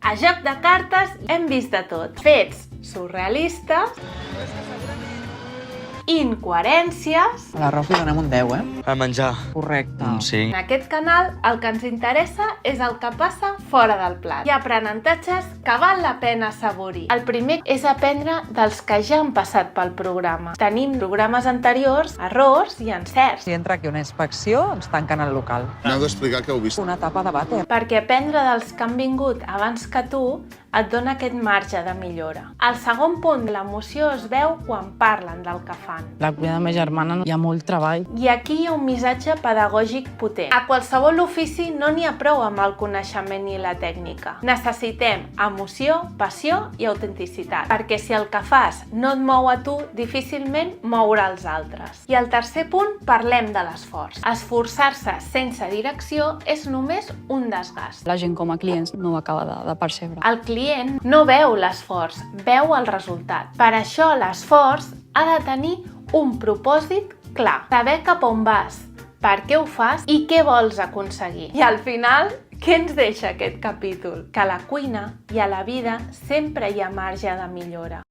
A Joc de Cartes hem vist de tot. Fets surrealistes, incoherències. A la Rofi donem un 10, A menjar. Correcte. Un 5. En aquest canal el que ens interessa és el que passa fora del plat. Hi ha aprenentatges que val la pena assaborir. El primer és aprendre dels que ja han passat pel programa. Tenim programes anteriors, errors i encerts. Si entra aquí una inspecció, ens tanquen el local. M'heu d'explicar què heu vist. Una tapa de vàter. Perquè aprendre dels que han vingut abans que tu et dona aquest marge de millora. El segon punt, l'emoció es veu quan parlen del que fan. La cuina de ma germana hi ha molt treball. I aquí hi ha un missatge pedagògic potent. A qualsevol ofici no n'hi ha prou amb el coneixement i la tècnica. Necessitem emoció, passió i autenticitat. Perquè si el que fas no et mou a tu, difícilment mourà els altres. I el tercer punt, parlem de l'esforç. Esforçar-se sense direcció és només un desgast. La gent com a clients no ho acaba de percebre. El client no veu l'esforç, veu el resultat. Per això l'esforç ha de tenir un propòsit clar. Saber cap on vas, per què ho fas i què vols aconseguir. I al final, què ens deixa aquest capítol? Que a la cuina i a la vida sempre hi ha marge de millora.